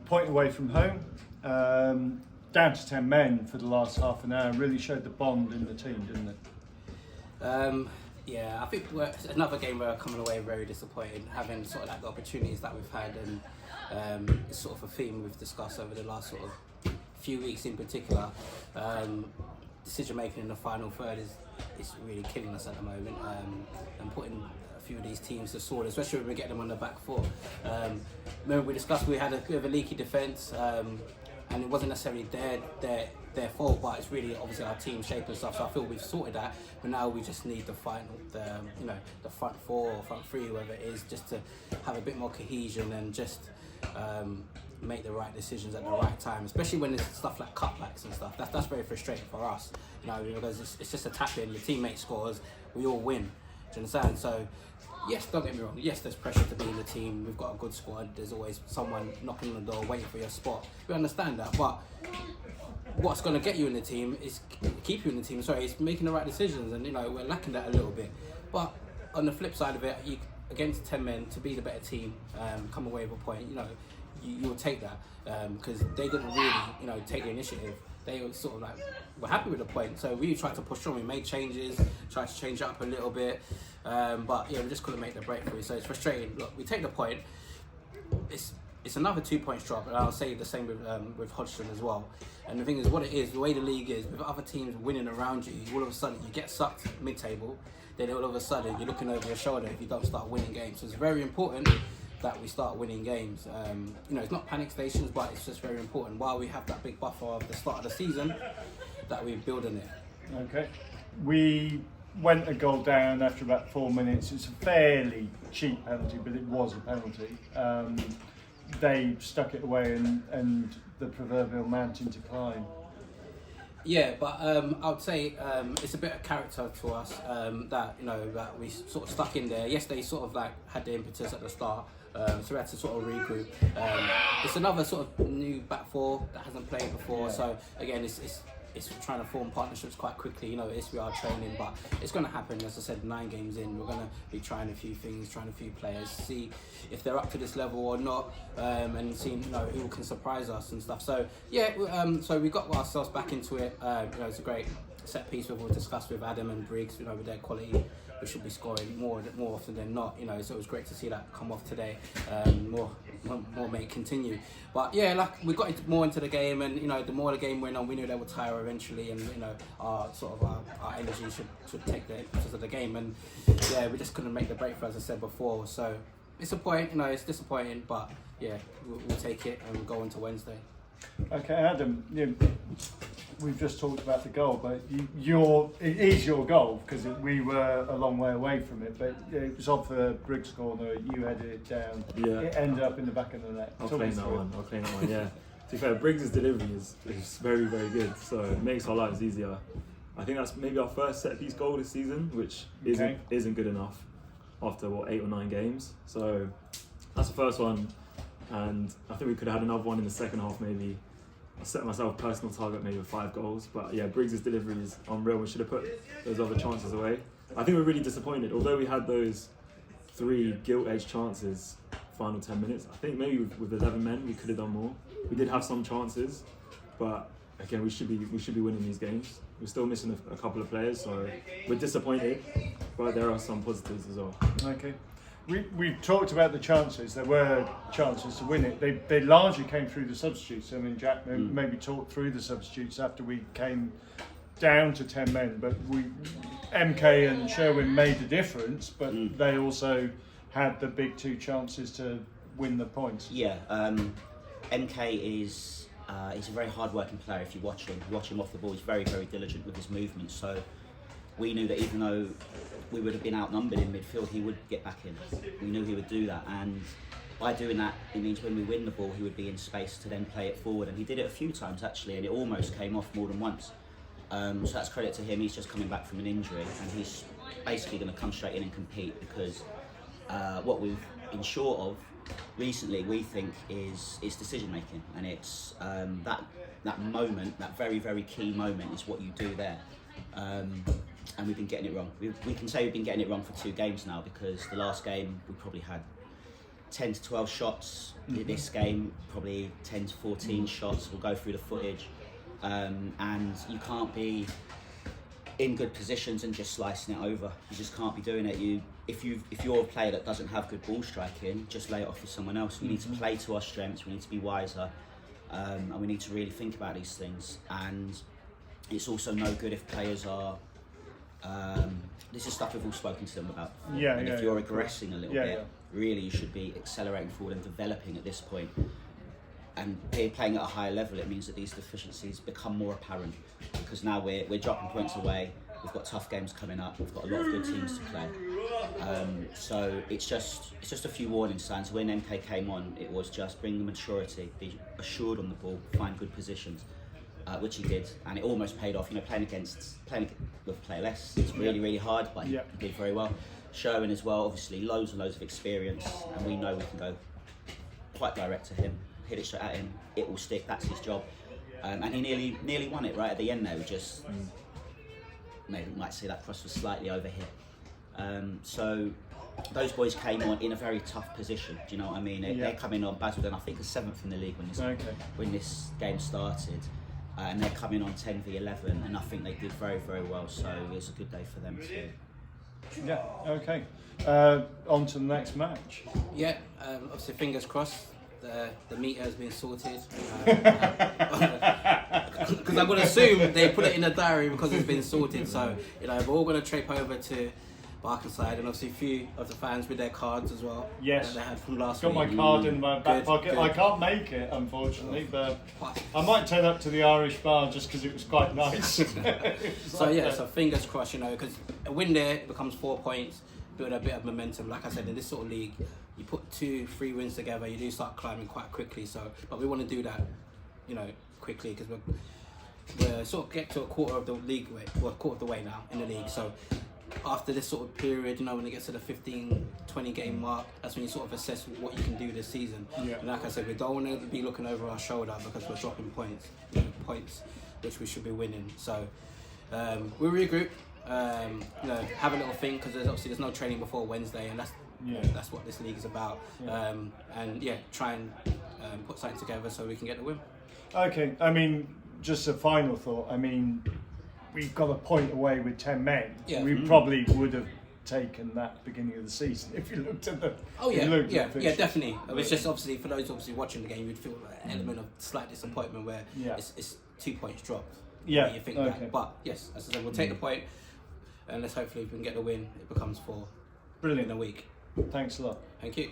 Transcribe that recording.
point away from home, down to 10 men for the last half an hour, really showed the bond in the team, didn't it? Yeah, I think it's another game where we're coming away very disappointed, having sort of like the opportunities that we've had, and it's sort of a theme we've discussed over the last sort of few weeks in particular. Decision making in the final third is really killing us at the moment, and putting a few of these teams to sword, especially when we get them on the back foot. Remember we discussed we had a bit of a leaky defence, and it wasn't necessarily their fault, but it's really obviously our team shape and stuff. So I feel we've sorted that, but now we just need the front four or front three, whoever it is, just to have a bit more cohesion and just make the right decisions at the right time, especially when there's stuff like cutbacks and stuff. That's very frustrating for us, because it's just a tap in, your teammate scores, we all win. Do you understand? So yes, don't get me wrong, yes, there's pressure to be in the team, we've got a good squad, there's always someone knocking on the door waiting for your spot. We understand that, but what's going to get you in the team is keep you in the team. It's making the right decisions, and we're lacking that a little bit. But on the flip side of it, against 10 men, to be the better team, come away with a point. You'll take that, because they didn't really take the initiative. They were sort of like, we're happy with the point, so we tried to push on. We made changes, tried to change it up a little bit, but we just couldn't make the breakthrough. So it's frustrating. Look, we take the point. It's another 2 points drop, and I'll say the same with Hodgson as well. And the thing is, what it is, the way the league is, with other teams winning around you, all of a sudden you get sucked mid-table, then all of a sudden you're looking over your shoulder if you don't start winning games. So it's very important that we start winning games. It's not panic stations, but it's just very important while we have that big buffer of the start of the season that we're building it. Okay. We went a goal down after about 4 minutes. It's a fairly cheap penalty, but it was a penalty. They stuck it away, and the proverbial mountain to climb. Yeah, but I would say it's a bit of character to us, that that we sort of stuck in there. Yes, they sort of like had the impetus at the start, so we had to sort of regroup. It's another sort of new back four that hasn't played before, so again, it's trying to form partnerships quite quickly. It's we are training, but it's going to happen. As I said, 9 games in, we're going to be trying a few things, trying a few players, see if they're up to this level or not, and seeing who can surprise us and stuff. So yeah, so we got ourselves back into it. It's a great set piece we've all discussed with Adam and Briggs. With their quality, we should be scoring more often than not. So it was great to see that come off today. More may continue. But yeah, like we got more into the game, and the more the game went on, we knew they would tire eventually, and our energy should take the impetus of the game, and yeah, we just couldn't make the breakthrough, as I said before. So it's a point, it's disappointing, but yeah, we'll take it and we'll go on to Wednesday. Okay, Adam, we've just talked about the goal, but it is your goal, because we were a long way away from it, but it was off the Briggs corner, you headed it down, it ended up in the back of the net. I'll claim that one, yeah. To be fair, Briggs' delivery is very, very good, so it makes our lives easier. I think that's maybe our first set-piece goal this season, which isn't good enough after, 8 or 9 games. So that's the first one, and I think we could have had another one in the second half maybe. I set myself a personal target maybe of 5 goals, but yeah, Briggs' delivery is unreal. We should have put those other chances away. I think we're really disappointed, although we had those 3 gilt-edged chances final 10 minutes. I think maybe with 11 men we could have done more. We did have some chances, but again, we should be winning these games. We're still missing a couple of players, so we're disappointed, but there are some positives as well. Okay. We've talked about the chances. There were chances to win it. They largely came through the substitutes. I mean, Jack maybe talked through the substitutes after we came down to 10 men, but MK and Sherwin made the difference, but they also had the big 2 chances to win the points. Yeah, MK is he's a very hard-working player. If you watch him off the ball, he's very, very diligent with his movements. So we knew that even though we would have been outnumbered in midfield, he would get back in. We knew he would do that, and by doing that, it means when we win the ball, he would be in space to then play it forward, and he did it a few times actually, and it almost came off more than once. So that's credit to him. He's just coming back from an injury, and he's basically going to come straight in and compete, because what we've been short of recently, we think, is decision making, and it's that moment, that very, very key moment, is what you do there. And we've been getting it wrong. We can say we've been getting it wrong for 2 games now, because the last game we probably had 10 to 12 shots in this game, probably 10 to 14 shots. We'll go through the footage, and you can't be in good positions and just slicing it over. You just can't be doing it. If you're a player that doesn't have good ball striking, just lay it off with someone else. We need to play to our strengths. We need to be wiser, and we need to really think about these things. And it's also no good if players are. This is stuff we've all spoken to them about. And if you're aggressing a little bit, really you should be accelerating forward and developing at this point. And playing at a higher level, it means that these deficiencies become more apparent, because now we're dropping points away. We've got tough games coming up. We've got a lot of good teams to play. So it's just a few warning signs. When MK came on, it was just bring the maturity, be assured on the ball, find good positions, which he did, and it almost paid off. You know, playing with player less, it's really hard, but he did very well. Sherwin as well, obviously loads and loads of experience, and we know we can go quite direct to him, hit it straight at him, it will stick. That's his job, and he nearly won it right at the end there. We just maybe might say that cross was slightly overhit. So those boys came on in a very tough position. Do you know what I mean? They're coming on Basildon, I think, the 7th in the league when this game started. And they're coming on 10v11, and I think they did very well, so it's a good day for them too. Yeah, okay. On to the next match. Yeah, obviously fingers crossed the meter has been sorted. Because I would assume they put it in a diary because it's been sorted, so you know, we're all going to trip over to Barkingside, and obviously a few of the fans with their cards as well. Yes, that they had from last got week. my card in my back pocket. Good. I can't make it, unfortunately, but I might turn up to the Irish bar just because it was quite nice. So fingers crossed, you know, because a win there becomes 4 points, build a bit of momentum. Like I said, in this sort of league, you put 2-3 wins together, you do start climbing quite quickly. So, but we want to do that, you know, quickly, because we're sort of get to a quarter of the league way, well, quarter of the way now in the league. So after this sort of period, you know, when it gets to the 15-20 game mark, that's when you sort of assess what you can do this season. And like I said, we don't want to be looking over our shoulder because we're dropping points which we should be winning. So we'll regroup, you know, have a little think, because there's no training before Wednesday, and that's what this league is about. And try and put something together so we can get the win. Okay, I mean, just a final thought. I mean, we've got a point away with 10 men. We probably would have taken that beginning of the season if you looked at the. Definitely. It's just obviously for those watching the game, you'd feel an element of slight disappointment where it's 2 points dropped. You think that, but yes, as I said, we'll take the point, and let's hopefully if we can get the win, it becomes 4. Brilliant. In a week. Thanks a lot. Thank you.